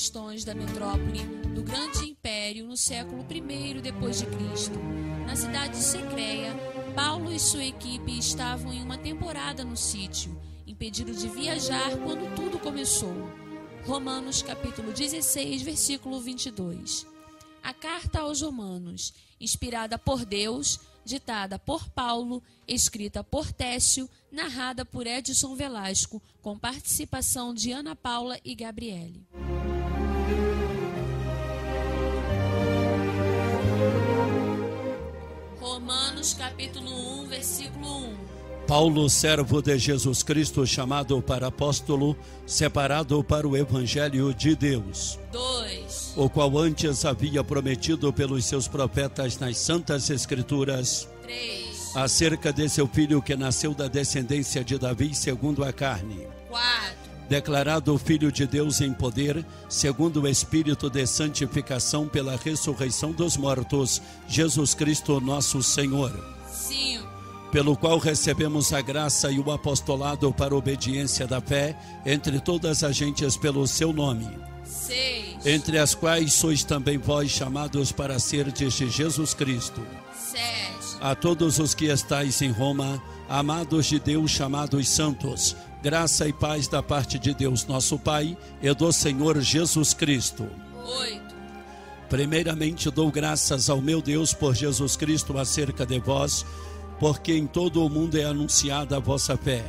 questões da metrópole do Grande Império no século I depois de Cristo. Na cidade de Secreia, Paulo e sua equipe estavam em uma temporada no sítio, impedidos de viajar quando tudo começou. Romanos capítulo 16, versículo 22. A carta aos Romanos, inspirada por Deus, ditada por Paulo, escrita por Técio, narrada por Edson Velasco, com participação de Ana Paula e Gabriele. Romanos capítulo 1, versículo 1. Paulo, servo de Jesus Cristo, chamado para apóstolo, separado para o Evangelho de Deus. 2. O qual antes havia prometido pelos seus profetas nas Santas Escrituras, 3. acerca de seu filho que nasceu da descendência de Davi segundo a carne. 4. Declarado Filho de Deus em poder, segundo o Espírito de santificação pela ressurreição dos mortos, Jesus Cristo nosso Senhor. 5. Pelo qual recebemos a graça e o apostolado para a obediência da fé entre todas as gentes pelo seu nome. 6. Entre as quais sois também vós chamados para serdes de Jesus Cristo. 7. A todos os que estáis em Roma, amados de Deus, chamados santos, graça e paz da parte de Deus nosso Pai e do Senhor Jesus Cristo. 8. Primeiramente dou graças ao meu Deus por Jesus Cristo acerca de vós, porque em todo o mundo é anunciada a vossa fé.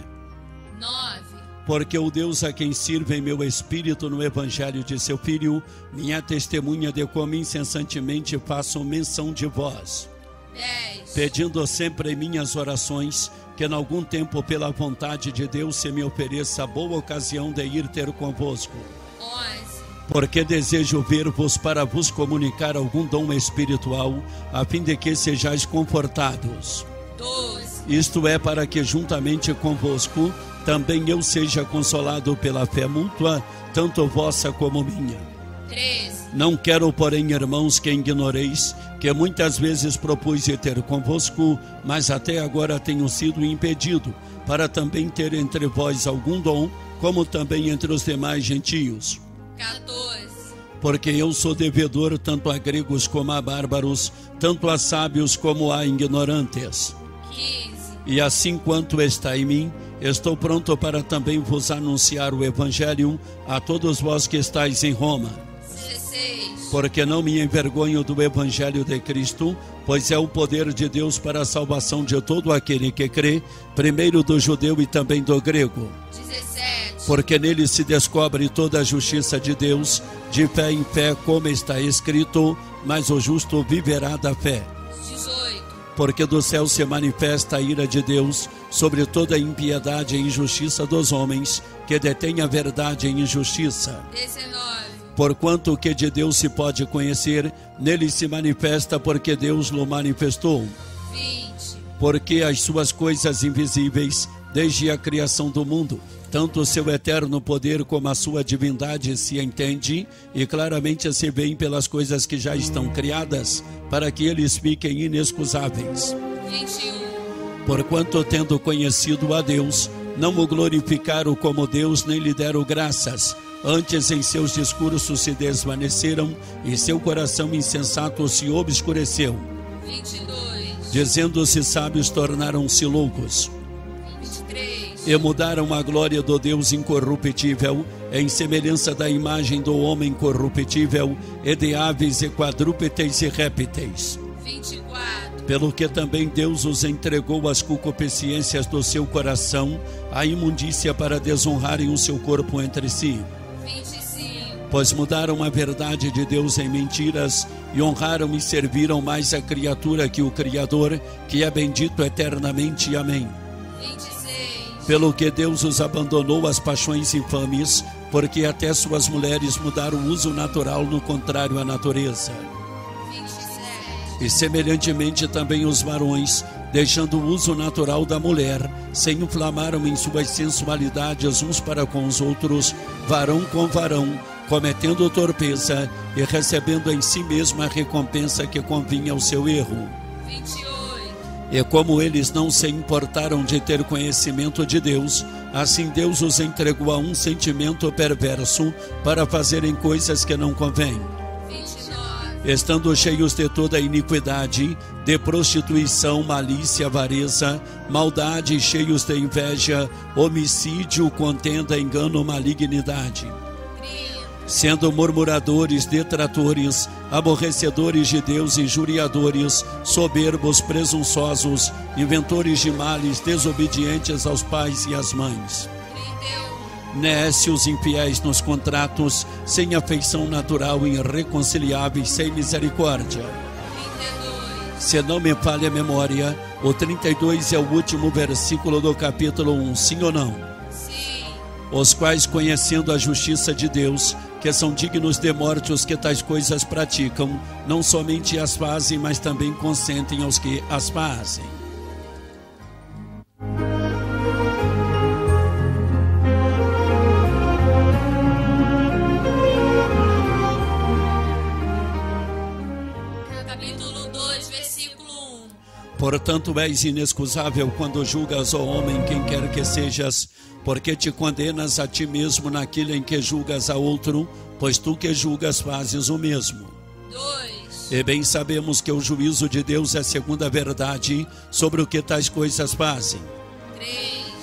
9. Porque o Deus a quem sirvo em meu espírito no Evangelho de seu Filho, minha testemunha de como incessantemente faço menção de vós. 10. Pedindo sempre em minhas orações, que em algum tempo pela vontade de Deus se me ofereça a boa ocasião de ir ter convosco. 11. Porque desejo ver-vos para vos comunicar algum dom espiritual, a fim de que sejais confortados. 12. Isto é, para que juntamente convosco também eu seja consolado pela fé mútua, tanto vossa como minha. 13. Não quero, porém, irmãos, que ignoreis que muitas vezes propus ir ter convosco, mas até agora tenho sido impedido, para também ter entre vós algum dom, como também entre os demais gentios. 14. Porque eu sou devedor tanto a gregos como a bárbaros, tanto a sábios como a ignorantes. 15. E assim quanto está em mim, estou pronto para também vos anunciar o Evangelho a todos vós que estáis em Roma. 16. Porque não me envergonho do Evangelho de Cristo, pois é o poder de Deus para a salvação de todo aquele que crê, primeiro do judeu e também do grego. 17. Porque nele se descobre toda a justiça de Deus, de fé em fé, como está escrito, mas o justo viverá da fé. 18. Porque do céu se manifesta a ira de Deus sobre toda a impiedade e injustiça dos homens, que detêm a verdade em injustiça. 19. Porquanto o que de Deus se pode conhecer, nele se manifesta porque Deus o manifestou. 20. Porque as suas coisas invisíveis, desde a criação do mundo, tanto o seu eterno poder como a sua divindade se entende e claramente se veem pelas coisas que já estão criadas, para que eles fiquem inexcusáveis. 21. Porquanto, tendo conhecido a Deus, não o glorificaram como Deus, nem lhe deram graças. Antes em seus discursos se desvaneceram e seu coração insensato se obscureceu. 22. Dizendo-se sábios, tornaram-se loucos. 23. E mudaram a glória do Deus incorruptível em semelhança da imagem do homem corruptível e de aves e quadrúpedes e répteis. 24. Pelo que também Deus os entregou às concupiscências do seu coração, à imundícia para desonrarem o seu corpo entre si. 25. Pois mudaram a verdade de Deus em mentiras e honraram e serviram mais a criatura que o Criador, que é bendito eternamente. Amém. 26. Pelo que Deus os abandonou às paixões infames, porque até suas mulheres mudaram o uso natural no contrário à natureza. 27. E semelhantemente também os varões, deixando o uso natural da mulher, se inflamaram em suas sensualidades uns para com os outros, varão com varão, cometendo torpeza e recebendo em si mesmo a recompensa que convinha ao seu erro. 28. E como eles não se importaram de ter conhecimento de Deus, assim Deus os entregou a um sentimento perverso para fazerem coisas que não convêm. 29. Estando cheios de toda iniquidade, de prostituição, malícia, avareza, maldade, cheios de inveja, homicídio, contenda, engano, malignidade. Sendo murmuradores, detratores, aborrecedores de Deus, injuriadores, soberbos, presunçosos, inventores de males, desobedientes aos pais e às mães. Nécios, infiéis nos contratos, sem afeição natural, irreconciliáveis, sem misericórdia. 32. Se não me falha a memória, o 32 é o último versículo do capítulo 1, sim ou não? Sim. Os quais, conhecendo a justiça de Deus, que são dignos de morte os que tais coisas praticam, não somente as fazem, mas também consentem aos que as fazem. Capítulo 2, versículo 1. Portanto, és inexcusável quando julgas, ó homem, quem quer que sejas, porque te condenas a ti mesmo naquilo em que julgas a outro, pois tu que julgas fazes o mesmo. 2. E bem sabemos que o juízo de Deus é segundo a verdade sobre o que tais coisas fazem. 3.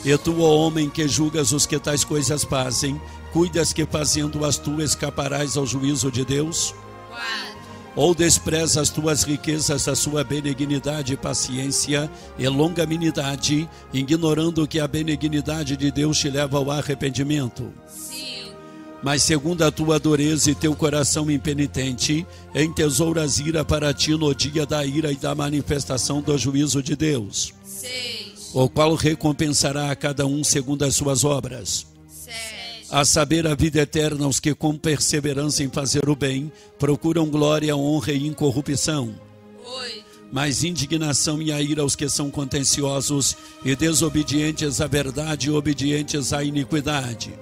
E tu, ó homem, que julgas os que tais coisas fazem, cuidas que fazendo-as tu escaparás ao juízo de Deus? 4. Ou desprezas tuas riquezas, a sua benignidade, paciência e longanimidade, ignorando que a benignidade de Deus te leva ao arrependimento? 5. Mas segundo a tua dureza e teu coração impenitente, entesouras ira para ti no dia da ira e da manifestação do juízo de Deus, 6. o qual recompensará a cada um segundo as suas obras. 7. A saber, a vida eterna aos que com perseverança em fazer o bem procuram glória, honra e incorrupção. 8. Mas indignação e a ira aos que são contenciosos e desobedientes à verdade e obedientes à iniquidade.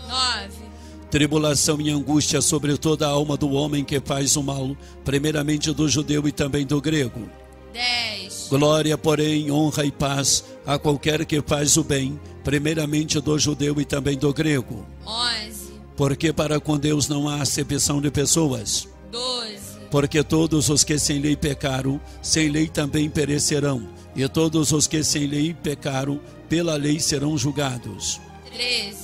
9. Tribulação e angústia sobre toda a alma do homem que faz o mal, primeiramente do judeu e também do grego. 10. Glória, porém, honra e paz a qualquer que faz o bem, primeiramente do judeu e também do grego. 11. Porque para com Deus não há acepção de pessoas. 12. Porque todos os que sem lei pecaram, sem lei também perecerão. E todos os que sem lei pecaram, pela lei serão julgados. 13.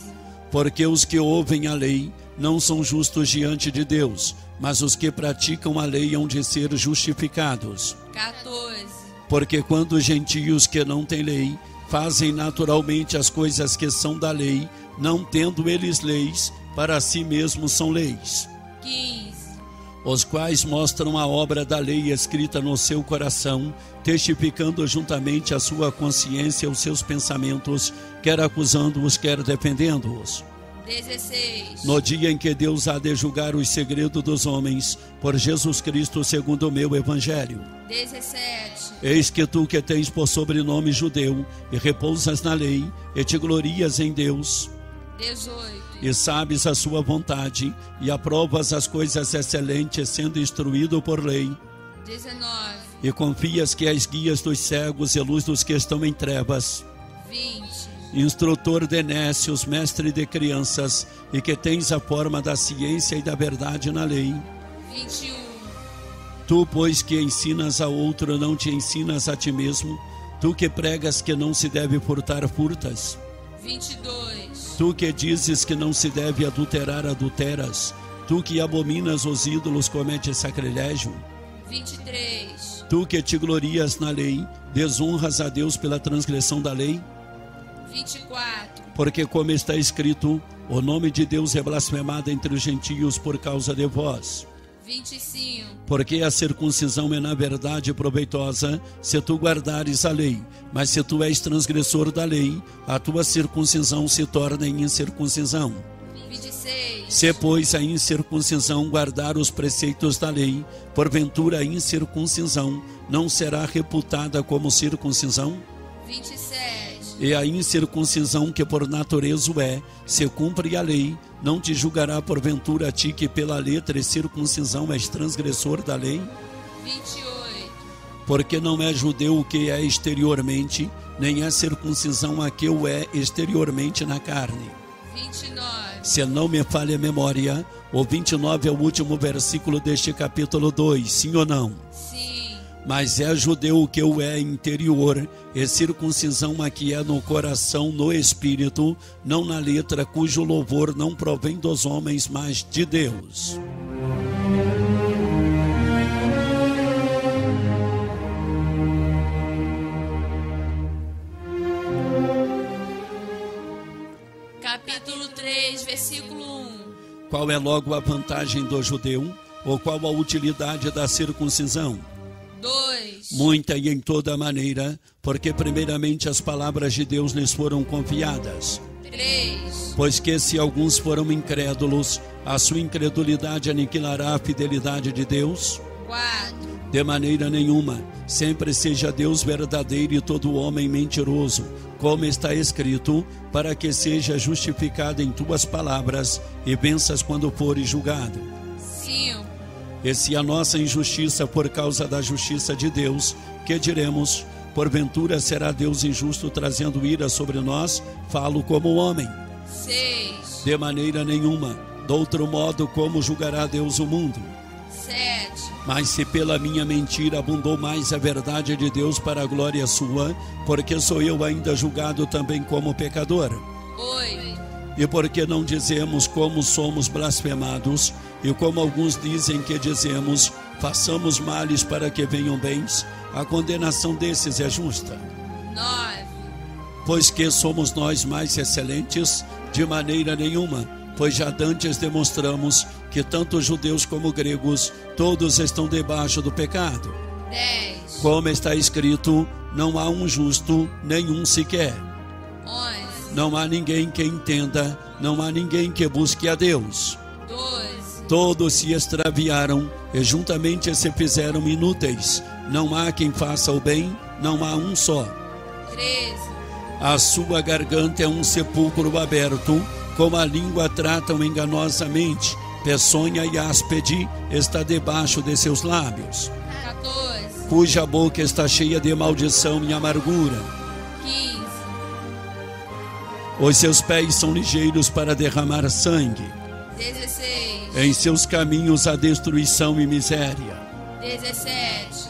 Porque os que ouvem a lei não são justos diante de Deus, mas os que praticam a lei hão de ser justificados. 14. Porque quando os gentios que não têm lei fazem naturalmente as coisas que são da lei, não tendo eles leis, para si mesmos são leis. 15. Os quais mostram a obra da lei escrita no seu coração, testificando juntamente a sua consciência os seus pensamentos, quer acusando-os, quer defendendo-os. 16. No dia em que Deus há de julgar os segredos dos homens, por Jesus Cristo, segundo o meu evangelho. 17. Eis que tu que tens por sobrenome judeu, e repousas na lei, e te glorias em Deus, 18. e sabes a sua vontade, e aprovas as coisas excelentes, sendo instruído por lei, 19. e confias que és guias dos cegos e luz dos que estão em trevas, 20. instrutor de nécios, mestre de crianças, e que tens a forma da ciência e da verdade na lei. 21. Tu, pois, que ensinas a outro, não te ensinas a ti mesmo? Tu que pregas que não se deve furtar, furtas? 22. Tu que dizes que não se deve adulterar, adulteras? Tu que abominas os ídolos, cometes sacrilégio? 23. Tu que te glorias na lei, desonras a Deus pela transgressão da lei? 24. Porque como está escrito, o nome de Deus é blasfemado entre os gentios por causa de vós. 25. Porque a circuncisão é na verdade proveitosa, se tu guardares a lei. Mas se tu és transgressor da lei, a tua circuncisão se torna em incircuncisão. 26. Se, pois, a incircuncisão guardar os preceitos da lei, porventura a incircuncisão não será reputada como circuncisão? 27. E a incircuncisão, que por natureza é, se cumpre a lei, não te julgará porventura a ti que pela letra e circuncisão és transgressor da lei? 28. Porque não é judeu o que é exteriormente, nem é circuncisão a que o é exteriormente na carne. 29. Se não me falha a memória, o 29 é o último versículo deste capítulo 2, sim ou não? Sim. Mas é judeu o que o é interior, e circuncisão a que é no coração, no espírito, não na letra, cujo louvor não provém dos homens, mas de Deus. Capítulo 3, versículo 1. Qual é logo a vantagem do judeu? Ou qual a utilidade da circuncisão? 2. Muita e em toda maneira, porque primeiramente as palavras de Deus lhes foram confiadas. 3. Pois que se alguns foram incrédulos, a sua incredulidade aniquilará a fidelidade de Deus? 4. De maneira nenhuma, sempre seja Deus verdadeiro e todo homem mentiroso, como está escrito, para que seja justificado em tuas palavras e venças quando fores julgado. 5. E se a nossa injustiça por causa da justiça de Deus, que diremos? Porventura será Deus injusto trazendo ira sobre nós? Falo como homem. 6. De maneira nenhuma, de outro modo como julgará Deus o mundo? 7. Mas se pela minha mentira abundou mais a verdade de Deus para a glória sua, porque sou eu ainda julgado também como pecador? 8. E porque não dizemos como somos blasfemados, e como alguns dizem que dizemos, façamos males para que venham bens, a condenação desses é justa. 9. Pois que somos nós mais excelentes? De maneira nenhuma, pois já dantes demonstramos que tanto judeus como gregos, todos estão debaixo do pecado. 10. Como está escrito, não há um justo, nenhum sequer. 11. Não há ninguém que entenda, não há ninguém que busque a Deus. 12. Todos se extraviaram e juntamente se fizeram inúteis. Não há quem faça o bem, não há um só. 13. A sua garganta é um sepulcro aberto, com a língua tratam enganosamente. Peçonha e áspide está debaixo de seus lábios. 14. Cuja boca está cheia de maldição e amargura. 15. Os seus pés são ligeiros para derramar sangue. 16. Em seus caminhos há destruição e miséria. 17.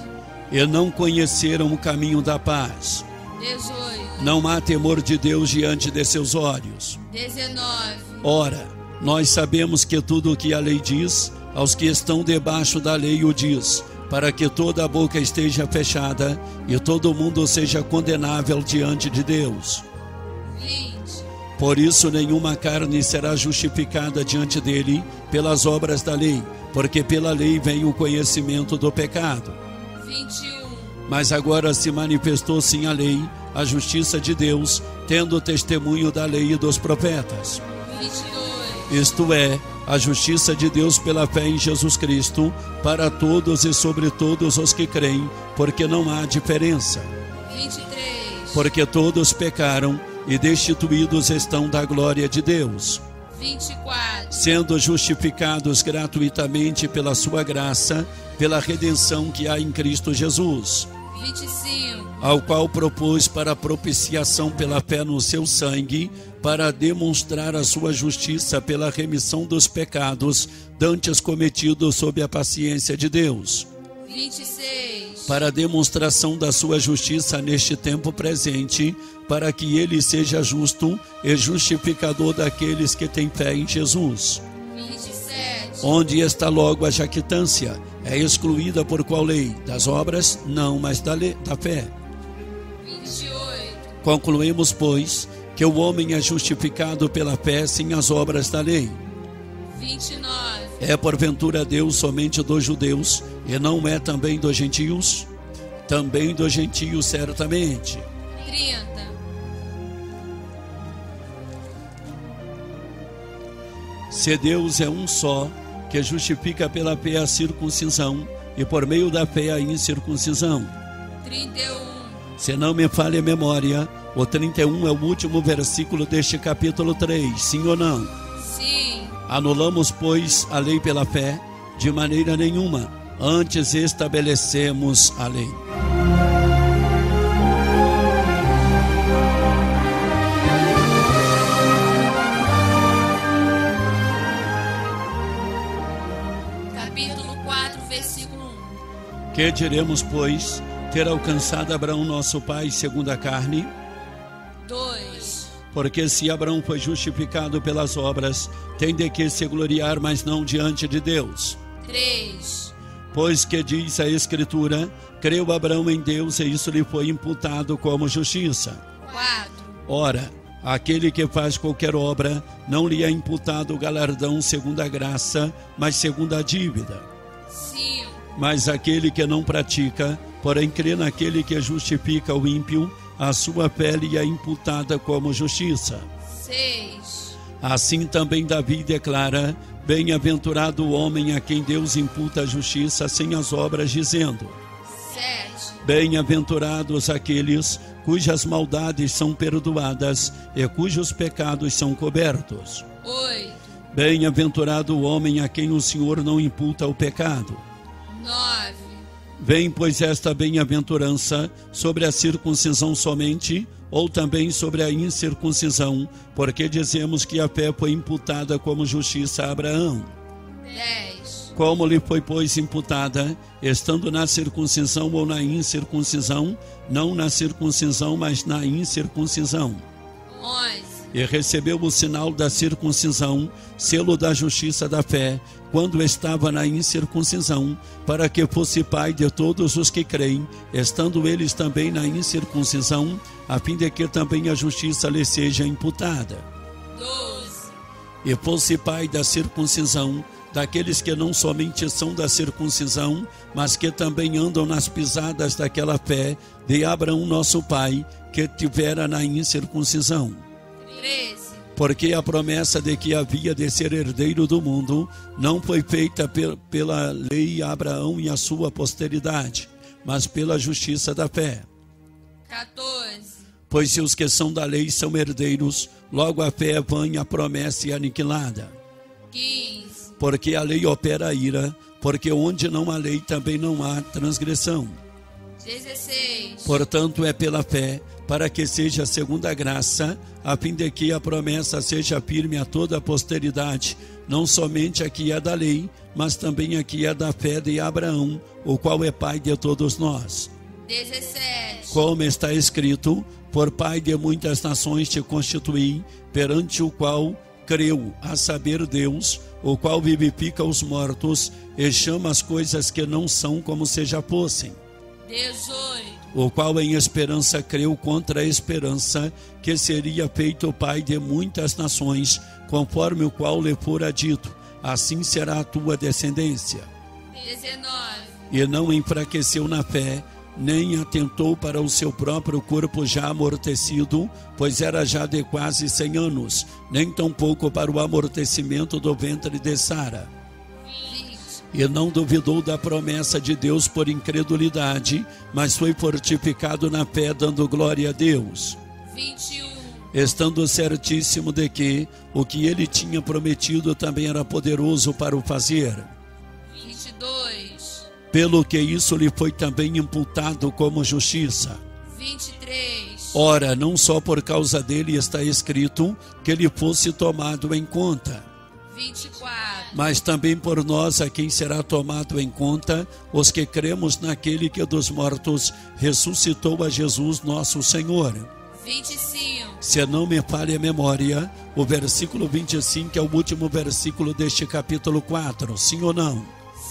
E não conheceram o caminho da paz. 18. Não há temor de Deus diante de seus olhos. 19. Ora, nós sabemos que tudo o que a lei diz, aos que estão debaixo da lei o diz, para que toda a boca esteja fechada e todo mundo seja condenável diante de Deus. 20. Por isso nenhuma carne será justificada diante dele pelas obras da lei, porque pela lei vem o conhecimento do pecado. 21. Mas agora se manifestou sim a lei, a justiça de Deus, tendo testemunho da lei e dos profetas. 22. Isto é, a justiça de Deus pela fé em Jesus Cristo, para todos e sobre todos os que creem, porque não há diferença. 23. Porque todos pecaram e destituídos estão da glória de Deus, 24. sendo justificados gratuitamente pela sua graça, pela redenção que há em Cristo Jesus, 25. ao qual propôs para propiciação pela fé no seu sangue, para demonstrar a sua justiça pela remissão dos pecados dantes cometidos sob a paciência de Deus, 26. para a demonstração da sua justiça neste tempo presente, para que ele seja justo e justificador daqueles que têm fé em Jesus. 27. Onde está logo a jactância? É excluída por qual lei? Das obras? Não, mas da fé. 28. Concluímos, pois, que o homem é justificado pela fé sem as obras da lei. 29. É porventura Deus somente dos judeus e não é também dos gentios? Também dos gentios, certamente. 30. Se Deus é um só, que justifica pela fé a circuncisão e por meio da fé a incircuncisão. 31. Se não me falha a memória, o 31 é o último versículo deste capítulo 3, sim ou não? Sim. Anulamos, pois, a lei pela fé? De maneira nenhuma, antes estabelecemos a lei. Capítulo 4, versículo 1. Que diremos, pois, ter alcançado Abraão nosso pai segundo a carne? 2. Porque se Abraão foi justificado pelas obras, tem de que se gloriar, mas não diante de Deus. 3. Pois que diz a Escritura, creu Abraão em Deus e isso lhe foi imputado como justiça. 4. Ora, aquele que faz qualquer obra, não lhe é imputado o galardão segundo a graça, mas segundo a dívida. 5. Mas aquele que não pratica, porém crê naquele que justifica o ímpio, a sua fé lhe é imputada como justiça. 6. Assim também Davi declara, bem-aventurado o homem a quem Deus imputa a justiça sem as obras, dizendo, 7. bem-aventurados aqueles cujas maldades são perdoadas e cujos pecados são cobertos. 8. Bem-aventurado o homem a quem o Senhor não imputa o pecado. 9. Vem, pois, esta bem-aventurança sobre a circuncisão somente, ou também sobre a incircuncisão, porque dizemos que a fé foi imputada como justiça a Abraão. 10. Como lhe foi, pois, imputada, estando na circuncisão ou na incircuncisão, não na circuncisão, mas na incircuncisão. 11. E recebeu o sinal da circuncisão, selo da justiça da fé, quando estava na incircuncisão, para que fosse pai de todos os que creem, estando eles também na incircuncisão, a fim de que também a justiça lhe seja imputada. 12. E fosse pai da circuncisão, daqueles que não somente são da circuncisão, mas que também andam nas pisadas daquela fé de Abraão nosso pai, que tivera na incircuncisão. 13. Porque a promessa de que havia de ser herdeiro do mundo não foi feita pela lei a Abraão e a sua posteridade, mas pela justiça da fé. 14. Pois se os que são da lei são herdeiros, logo a fé é vã e a promessa é aniquilada. 15. Porque a lei opera a ira, porque onde não há lei também não há transgressão. 16. Portanto, é pela fé, para que seja segundo a graça, a fim de que a promessa seja firme a toda a posteridade, não somente a que é da lei, mas também a que é da fé de Abraão, o qual é pai de todos nós. 17. Como está escrito, por pai de muitas nações te constituí, perante o qual creu, a saber Deus, o qual vivifica os mortos e chama as coisas que não são como se já fossem. 18. O qual em esperança creu contra a esperança, que seria feito pai de muitas nações, conforme o qual lhe fora dito, assim será a tua descendência. 19. E não enfraqueceu na fé, nem atentou para o seu próprio corpo já amortecido, pois era já de quase 100 anos, nem tampouco para o amortecimento do ventre de Sara. 20. E não duvidou da promessa de Deus por incredulidade, mas foi fortificado na fé, dando glória a Deus. 21. Estando certíssimo de que o que ele tinha prometido também era poderoso para o fazer. 22. Pelo que isso lhe foi também imputado como justiça. 23. Ora, não só por causa dele está escrito que ele fosse tomado em conta, 24. mas também por nós a quem será tomado em conta, os que cremos naquele que dos mortos ressuscitou a Jesus nosso Senhor. 25. Se não me falha a memória, o versículo 25 é o último versículo deste capítulo 4, sim ou não?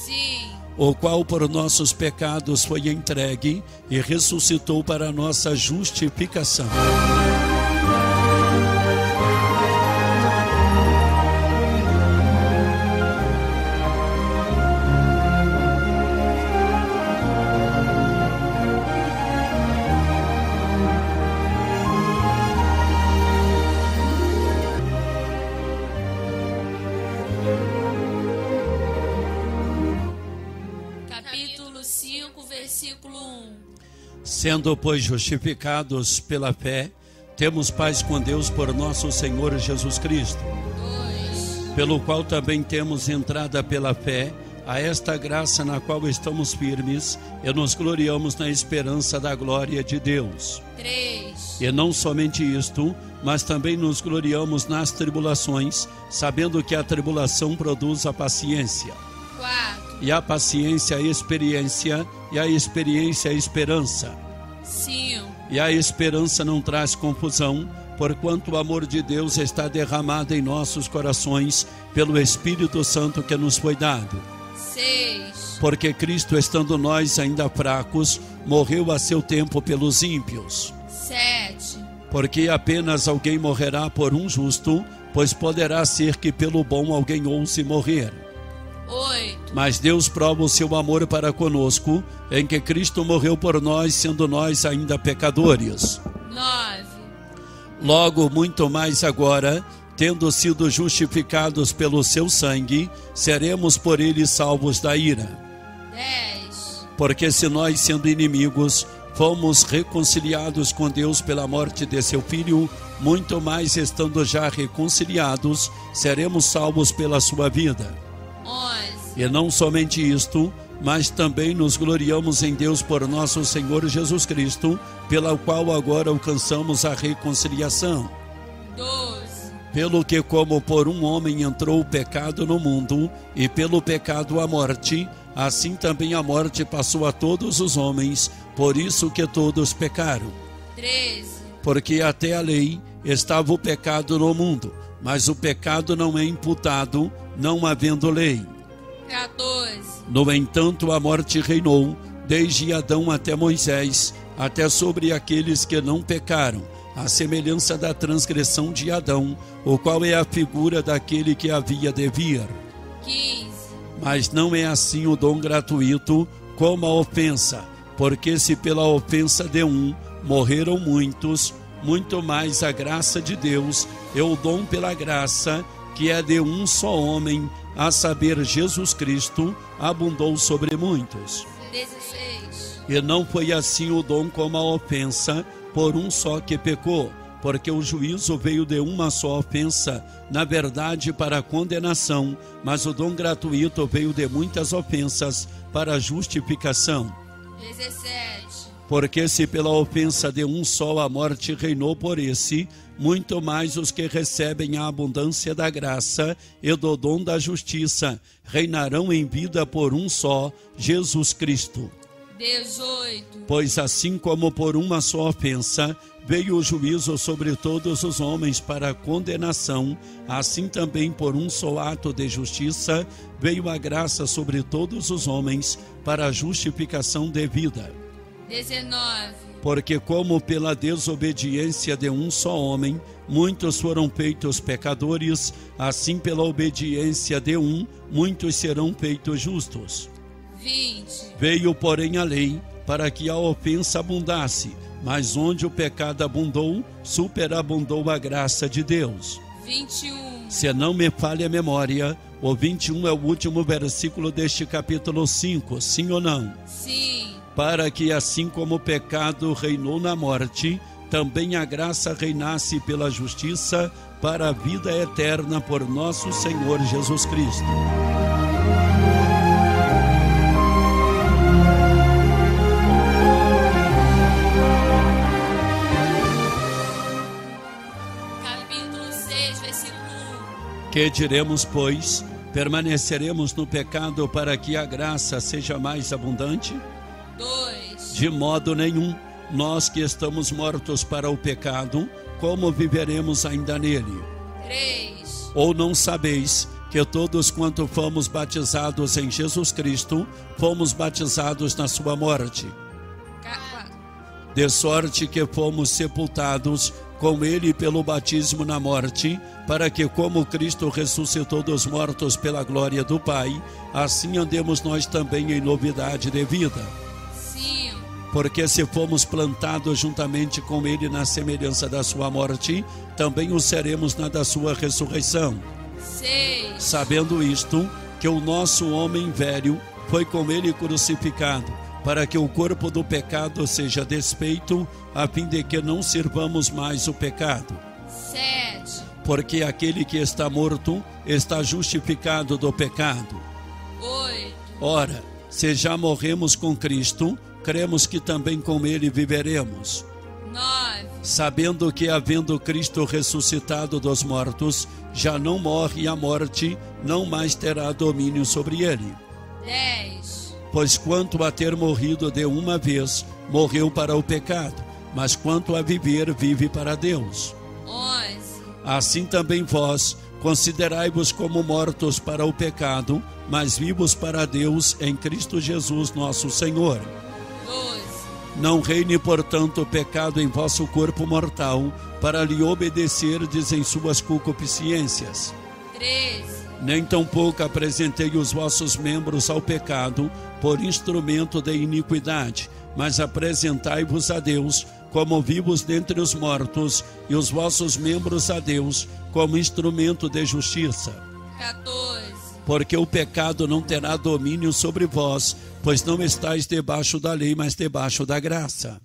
Sim. O qual por nossos pecados foi entregue e ressuscitou para a nossa justificação. Capítulo 5, versículo 1. Sendo, pois, justificados pela fé, temos paz com Deus por nosso Senhor Jesus Cristo, 2. pelo qual também temos entrada pela fé a esta graça na qual estamos firmes e nos gloriamos na esperança da glória de Deus. 3. E não somente isto, mas também nos gloriamos nas tribulações, sabendo que a tribulação produz a paciência. 4. E a paciência, a experiência, e a experiência, a esperança. 5. E a esperança não traz confusão, porquanto o amor de Deus está derramado em nossos corações pelo Espírito Santo que nos foi dado. 6. Porque Cristo, estando nós ainda fracos, morreu a seu tempo pelos ímpios. 7. Porque apenas alguém morrerá por um justo, pois poderá ser que pelo bom alguém ouse morrer. 8. Mas Deus prova o seu amor para conosco, em que Cristo morreu por nós, sendo nós ainda pecadores. 9. Logo, muito mais agora, tendo sido justificados pelo seu sangue, seremos por ele salvos da ira. 10. Porque se nós, sendo inimigos, fomos reconciliados com Deus pela morte de seu Filho, muito mais estando já reconciliados, seremos salvos pela sua vida. 11. E não somente isto, mas também nos gloriamos em Deus por nosso Senhor Jesus Cristo, pela qual agora alcançamos a reconciliação. 12. Pelo que, como por um homem entrou o pecado no mundo, e pelo pecado a morte, assim também a morte passou a todos os homens, por isso que todos pecaram. 13. Porque até a lei estava o pecado no mundo, mas o pecado não é imputado, não havendo lei. 14. No entanto, a morte reinou, desde Adão até Moisés, até sobre aqueles que não pecaram, à semelhança da transgressão de Adão, o qual é a figura daquele que havia de vir. 15. Mas não é assim o dom gratuito como a ofensa, porque se pela ofensa de um morreram muitos, muito mais a graça de Deus e o dom pela graça, que é de um só homem, a saber, Jesus Cristo, abundou sobre muitos. 16. E não foi assim o dom como a ofensa, por um só que pecou, porque o juízo veio de uma só ofensa, na verdade para a condenação, mas o dom gratuito veio de muitas ofensas para a justificação. 17. Porque se pela ofensa de um só a morte reinou por esse, muito mais os que recebem a abundância da graça e do dom da justiça reinarão em vida por um só, Jesus Cristo. 18. Pois assim como por uma só ofensa veio o juízo sobre todos os homens para a condenação, assim também por um só ato de justiça veio a graça sobre todos os homens para a justificação de vida. 19. Porque como pela desobediência de um só homem, muitos foram feitos pecadores, assim pela obediência de um, muitos serão feitos justos. 20. Veio, porém, a lei para que a ofensa abundasse, mas onde o pecado abundou, superabundou a graça de Deus. 21. Se não me falha a memória, o 21 é o último versículo deste capítulo 5, sim ou não? Sim. Para que assim como o pecado reinou na morte, também a graça reinasse pela justiça para a vida eterna por nosso Senhor Jesus Cristo. Capítulo 6, versículo 1. Que diremos, pois? Permaneceremos no pecado para que a graça seja mais abundante? 2. De modo nenhum. Nós que estamos mortos para o pecado, como viveremos ainda nele? 3. Ou não sabeis que todos quanto fomos batizados em Jesus Cristo, fomos batizados na sua morte? 4. De sorte que fomos sepultados com ele pelo batismo na morte, para que como Cristo ressuscitou dos mortos pela glória do Pai, assim andemos nós também em novidade de vida. 5. Porque se fomos plantados juntamente com ele na semelhança da sua morte, também o seremos na da sua ressurreição. 6. Sabendo isto, que o nosso homem velho foi com ele crucificado, para que o corpo do pecado seja desfeito, a fim de que não sirvamos mais o pecado. 7. Porque aquele que está morto está justificado do pecado. 8. Ora, se já morremos com Cristo, cremos que também com ele viveremos. 9. Sabendo que, havendo Cristo ressuscitado dos mortos, já não morre, e a morte não mais terá domínio sobre ele. 10. Pois quanto a ter morrido de uma vez, morreu para o pecado, mas quanto a viver, vive para Deus. 11. Assim também vós, considerai-vos como mortos para o pecado, mas vivos para Deus em Cristo Jesus nosso Senhor. 12. Não reine, portanto, o pecado em vosso corpo mortal, para lhe obedecerdes em suas concupiscências. 13. Nem tampouco apresentei os vossos membros ao pecado por instrumento de iniquidade, mas apresentai-vos a Deus como vivos dentre os mortos, e os vossos membros a Deus como instrumento de justiça. 14. Porque o pecado não terá domínio sobre vós, pois não estáis debaixo da lei, mas debaixo da graça.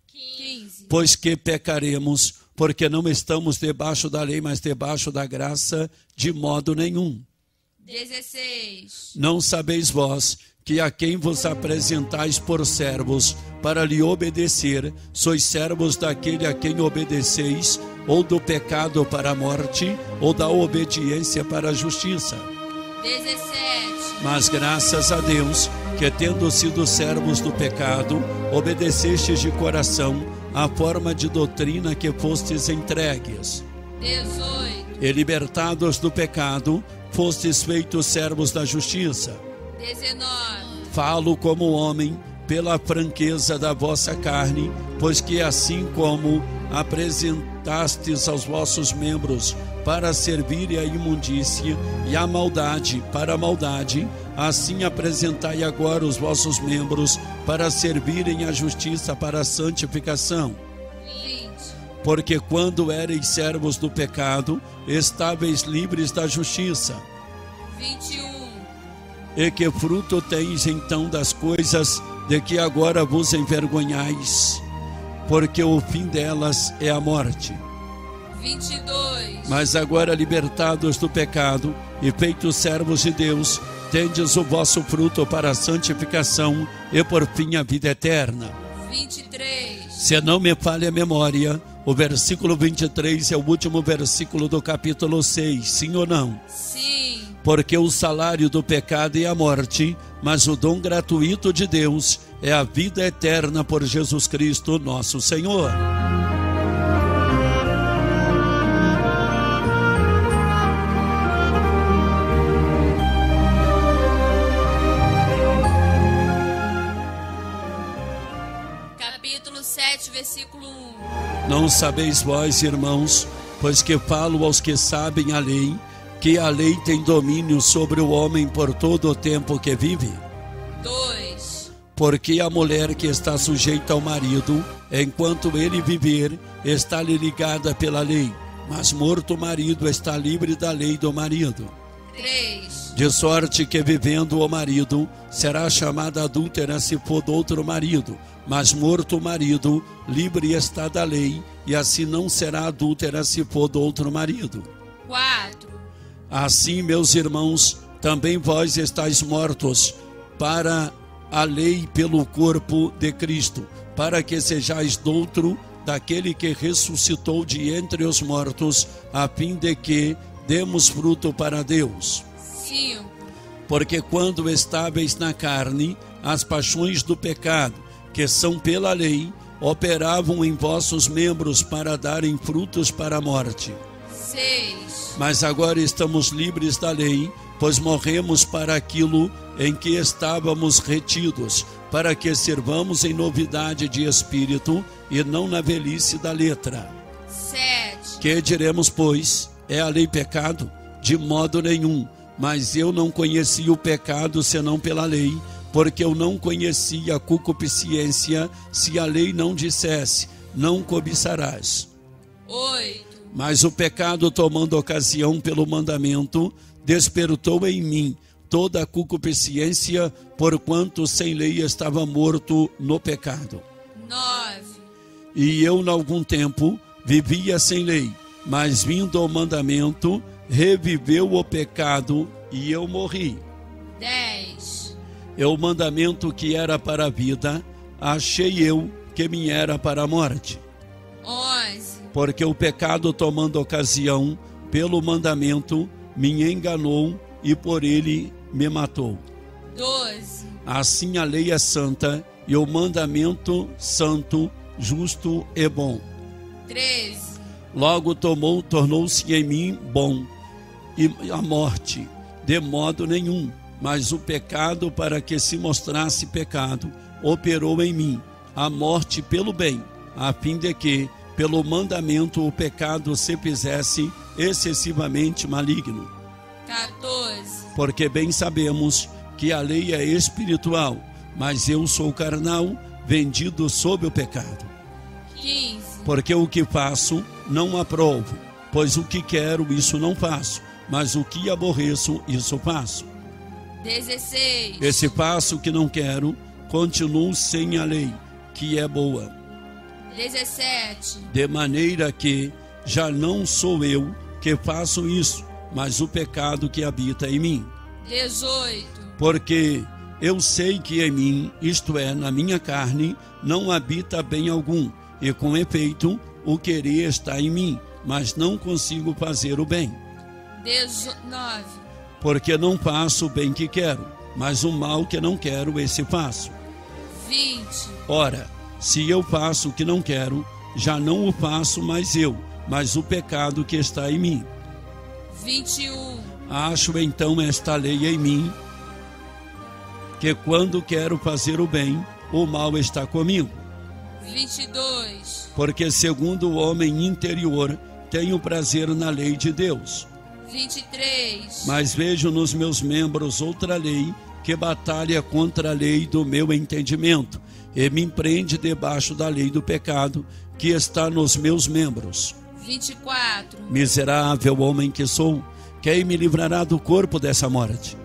15. Pois que pecaremos, porque não estamos debaixo da lei, mas debaixo da graça, de modo nenhum. 16. Não sabeis vós que a quem vos apresentais por servos para lhe obedecer, sois servos daquele a quem obedeceis, ou do pecado para a morte, ou da obediência para a justiça. 17. Mas graças a Deus, que tendo sido servos do pecado, obedecestes de coração à forma de doutrina que fostes entregues. 18. E libertados do pecado, fostes feitos servos da justiça. 19. Falo como homem, pela franqueza da vossa carne, pois que assim como apresentastes aos vossos membros para servir a imundícia e a maldade para a maldade, assim apresentai agora os vossos membros para servirem a justiça para a santificação. 20. Porque quando éreis servos do pecado, estáveis livres da justiça. 21. E que fruto tens então das coisas de que agora vos envergonhais? Porque o fim delas é a morte. 22. Mas agora libertados do pecado e feitos servos de Deus, tendes o vosso fruto para a santificação e por fim a vida eterna. 23. Se não me falha a memória, o versículo 23 é o último versículo do capítulo 6, sim ou não? Sim. Porque o salário do pecado é a morte, mas o dom gratuito de Deus é a vida eterna por Jesus Cristo, nosso Senhor. Capítulo 7, versículo 1. Não sabeis vós, irmãos, pois que falo aos que sabem a lei, que a lei tem domínio sobre o homem por todo o tempo que vive? 2. Porque a mulher que está sujeita ao marido, enquanto ele viver, está-lhe ligada pela lei, mas morto o marido está livre da lei do marido. 3. De sorte que vivendo o marido, será chamada adúltera se for do outro marido, mas morto o marido, livre está da lei, e assim não será adúltera se for do outro marido. 4. Assim, meus irmãos, também vós estáis mortos para a lei pelo corpo de Cristo, para que sejais doutro daquele que ressuscitou de entre os mortos, a fim de que demos fruto para Deus. 5. Porque quando estáveis na carne, as paixões do pecado, que são pela lei, operavam em vossos membros para darem frutos para a morte. 6. Mas agora estamos livres da lei, pois morremos para aquilo em que estávamos retidos, para que servamos em novidade de espírito e não na velhice da letra. 7. Que diremos, pois? É a lei pecado? De modo nenhum. Mas eu não conheci o pecado senão pela lei, porque eu não conhecia a concupiscência, se a lei não dissesse, não cobiçarás. 8. Mas o pecado, tomando ocasião pelo mandamento, despertou em mim toda a concupiscência, porquanto sem lei estava morto no pecado. 9. E eu, em algum tempo, vivia sem lei, mas vindo ao mandamento, reviveu o pecado e eu morri. 10. E o mandamento que era para a vida, achei eu que me era para a morte. 11. Porque o pecado, tomando ocasião pelo mandamento, me enganou e por ele me matou. 12. Assim a lei é santa e o mandamento santo, justo e bom. 13. Logo tornou-se em mim bom e a morte, de modo nenhum, mas o pecado, para que se mostrasse pecado, operou em mim a morte pelo bem, a fim de que, pelo mandamento, o pecado se fizesse excessivamente maligno. 14. Porque bem sabemos que a lei é espiritual, mas eu sou carnal, vendido sob o pecado. 15. Porque o que faço não aprovo, pois o que quero, isso não faço, mas o que aborreço, isso faço. 16. Esse passo que não quero, continuo sem a lei, que é boa. 17. De maneira que já não sou eu que faço isso, mas o pecado que habita em mim. 18. Porque eu sei que em mim, isto é, na minha carne, não habita bem algum, e com efeito, o querer está em mim, mas não consigo fazer o bem. 19. Porque não faço o bem que quero, mas o mal que não quero, esse faço. 20. Ora, se eu faço o que não quero, já não o faço mais eu, mas o pecado que está em mim. 21. Acho então esta lei em mim, que quando quero fazer o bem, o mal está comigo. 22. Porque segundo o homem interior, tenho prazer na lei de Deus. 23. Mas vejo nos meus membros outra lei, que batalha contra a lei do meu entendimento, e me prende debaixo da lei do pecado, que está nos meus membros. 24. Miserável homem que sou, quem me livrará do corpo dessa morte?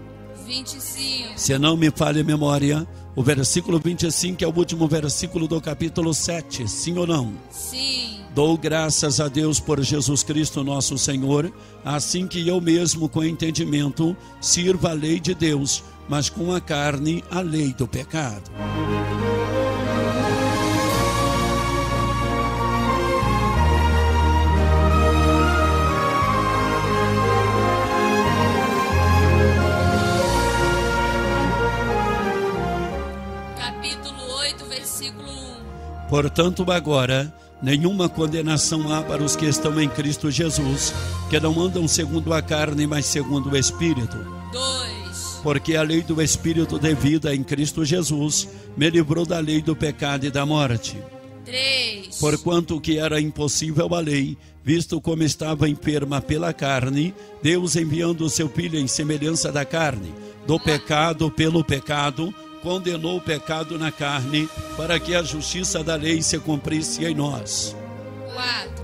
25. Se não me falha a memória, o versículo 25 é o último versículo do capítulo 7, sim ou não? Sim. Dou graças a Deus por Jesus Cristo nosso Senhor, assim que eu mesmo com entendimento sirva a lei de Deus, mas com a carne a lei do pecado. Capítulo 8, versículo 1. Portanto, agora, nenhuma condenação há para os que estão em Cristo Jesus, que não andam segundo a carne, mas segundo o Espírito. 2. Porque a lei do Espírito de vida em Cristo Jesus me livrou da lei do pecado e da morte. 3. Porquanto que era impossível a lei, visto como estava enferma pela carne, Deus enviando o seu Filho em semelhança da carne, do pecado pelo pecado, condenou o pecado na carne, para que a justiça da lei se cumprisse em nós. 4.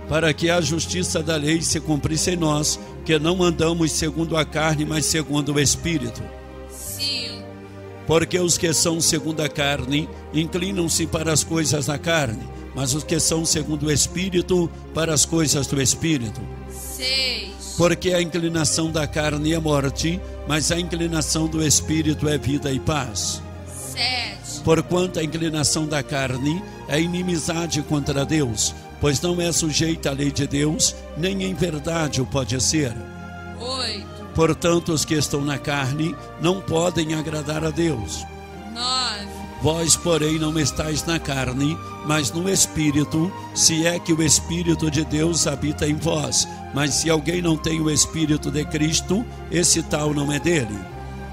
Para que a justiça da lei se cumprisse em nós, que não andamos segundo a carne, mas segundo o Espírito. 5. Porque os que são segundo a carne, inclinam-se para as coisas da carne, mas os que são segundo o Espírito, para as coisas do Espírito. 6. Porque a inclinação da carne é morte, mas a inclinação do Espírito é vida e paz. 7. Porquanto a inclinação da carne é inimizade contra Deus, pois não é sujeita à lei de Deus, nem em verdade o pode ser. 8. Portanto, os que estão na carne não podem agradar a Deus. 9. Vós, porém, não estáis na carne, mas no Espírito, se é que o Espírito de Deus habita em vós. Mas se alguém não tem o Espírito de Cristo, esse tal não é dele.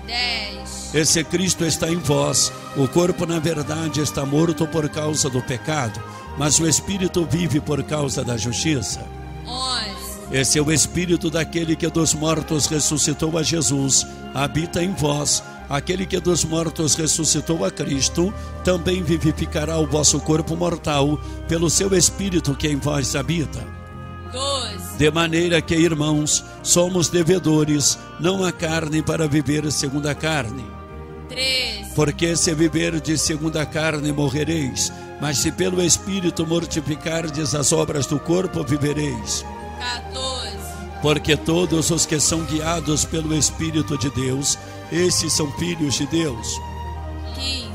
10. Esse Cristo está em vós, o corpo na verdade está morto por causa do pecado, mas o Espírito vive por causa da justiça. 11. Esse é o Espírito daquele que dos mortos ressuscitou a Jesus, habita em vós. Aquele que dos mortos ressuscitou a Cristo, também vivificará o vosso corpo mortal, pelo seu Espírito que em vós habita. 12. De maneira que, irmãos, somos devedores, não a carne para viver segundo a carne. 13. Porque se viverdes segundo a carne, morrereis, mas se pelo Espírito mortificardes as obras do corpo, vivereis. 14. Porque todos os que são guiados pelo Espírito de Deus, esses são filhos de Deus. 15.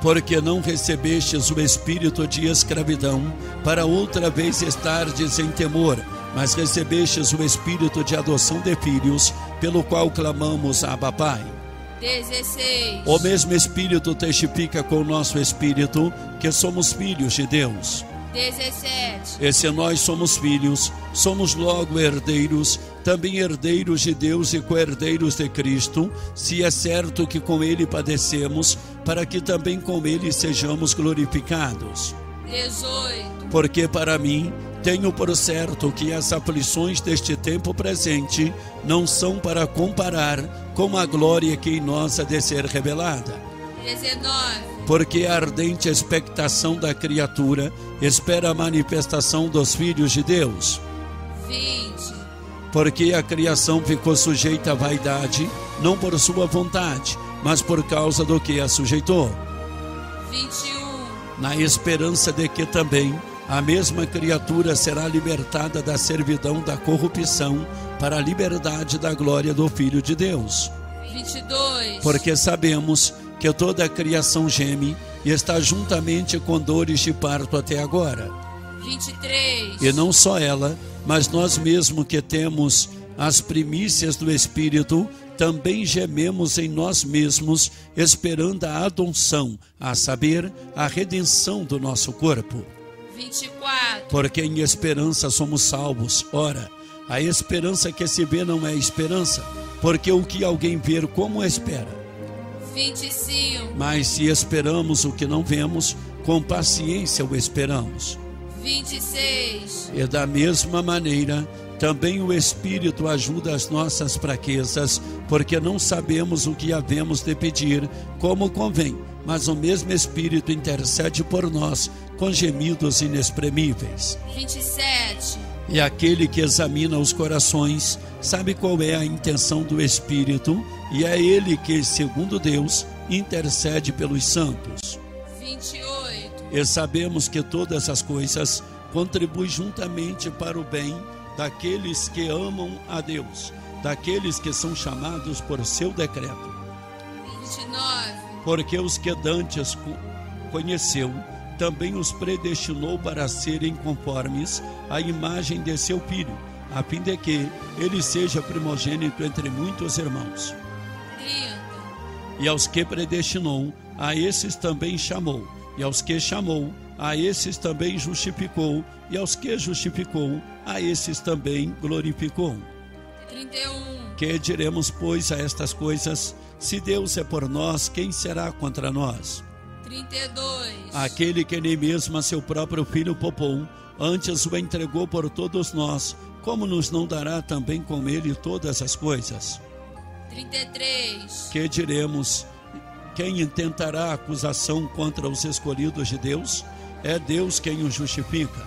Porque não recebestes o espírito de escravidão, para outra vez estardes em temor, mas recebestes o espírito de adoção de filhos, pelo qual clamamos Abba Pai. 16. O mesmo Espírito testifica com o nosso espírito que somos filhos de Deus. 17. E se nós somos filhos, somos logo herdeiros, também herdeiros de Deus e co-herdeiros de Cristo, se é certo que com Ele padecemos, para que também com Ele sejamos glorificados. 18. Porque para mim, tenho por certo que as aflições deste tempo presente não são para comparar com a glória que em nós há de ser revelada. 19. Porque a ardente expectação da criatura espera a manifestação dos filhos de Deus. 20. Porque a criação ficou sujeita à vaidade, não por sua vontade, mas por causa do que a sujeitou. 21. Na esperança de que também a mesma criatura será libertada da servidão da corrupção para a liberdade da glória do Filho de Deus. 22. Porque sabemos que toda a criação geme e está juntamente com dores de parto até agora. 23. E não só ela, mas nós mesmos que temos as primícias do Espírito, também gememos em nós mesmos, esperando a adoção, a saber, a redenção do nosso corpo. 24. Porque em esperança somos salvos. Ora, a esperança que se vê não é esperança, porque o que alguém vê, como espera? 25. Mas se esperamos o que não vemos, com paciência o esperamos. 26. E da mesma maneira, também o Espírito ajuda as nossas fraquezas, porque não sabemos o que havemos de pedir, como convém, mas o mesmo Espírito intercede por nós, com gemidos inexprimíveis. 27. E aquele que examina os corações, sabe qual é a intenção do Espírito, e é ele que, segundo Deus, intercede pelos santos. 28. E sabemos que todas as coisas contribuem juntamente para o bem daqueles que amam a Deus, daqueles que são chamados por seu decreto. 29. Porque os que dantes conheceu, também os predestinou para serem conformes à imagem de seu Filho, a fim de que ele seja primogênito entre muitos irmãos. 30. E aos que predestinou, a esses também chamou. E aos que chamou, a esses também justificou. E aos que justificou, a esses também glorificou. 31. Que diremos, pois, a estas coisas? Se Deus é por nós, quem será contra nós? 32. Aquele que nem mesmo a seu próprio Filho poupou, antes o entregou por todos nós, como nos não dará também com ele todas as coisas? 33. Que diremos? Quem intentará acusação contra os escolhidos de Deus? É Deus quem os justifica.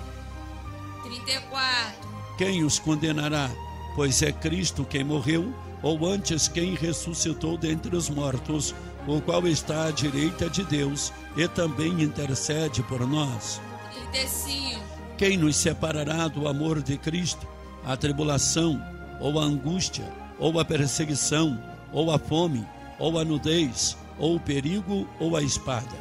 34. Quem os condenará? Pois é Cristo quem morreu, ou antes quem ressuscitou dentre os mortos, o qual está à direita de Deus e também intercede por nós. 35. Quem nos separará do amor de Cristo? A tribulação, ou a angústia, ou a perseguição, ou a fome, ou a nudez, ou o perigo, ou a espada.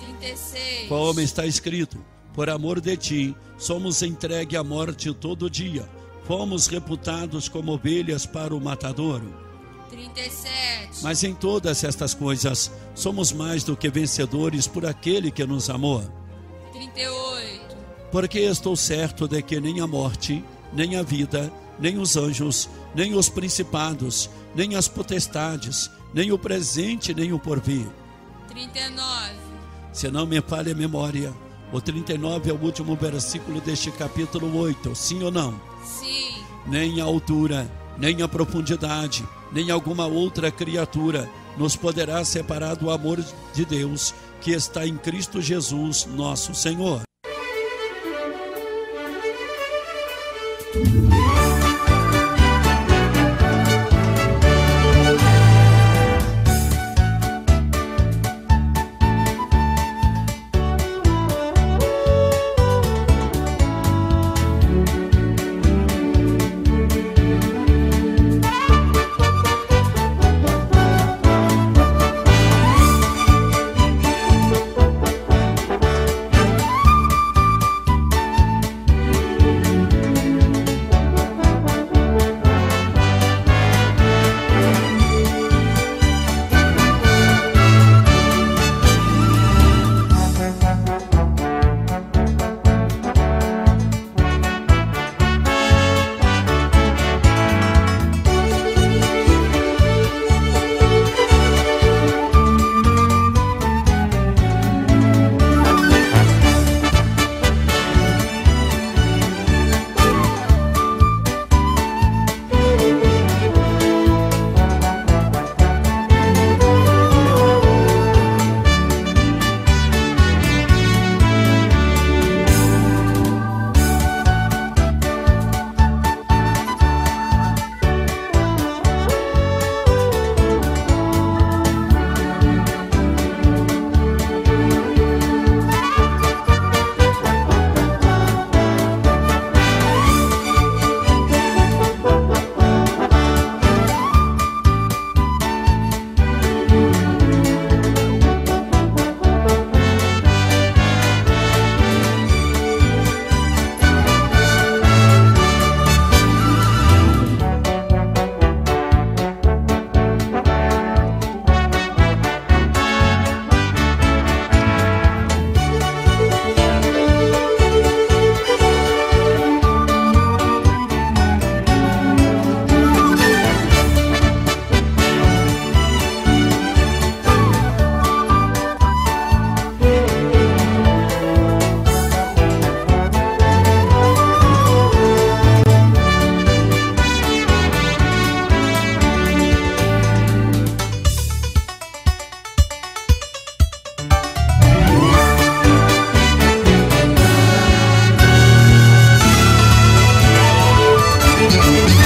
36. Como está escrito: por amor de ti, somos entregue à morte todo dia. Fomos reputados como ovelhas para o matadouro. 37. Mas em todas estas coisas, somos mais do que vencedores por aquele que nos amou. 38. Porque estou certo de que nem a morte, nem a vida, nem os anjos, nem os principados, nem as potestades, nem o presente, nem o porvir. 39. Se não me falha a memória, o 39 é o último versículo deste capítulo 8, sim ou não? Sim. Nem a altura, nem a profundidade, nem alguma outra criatura nos poderá separar do amor de Deus que está em Cristo Jesus, nosso Senhor. Música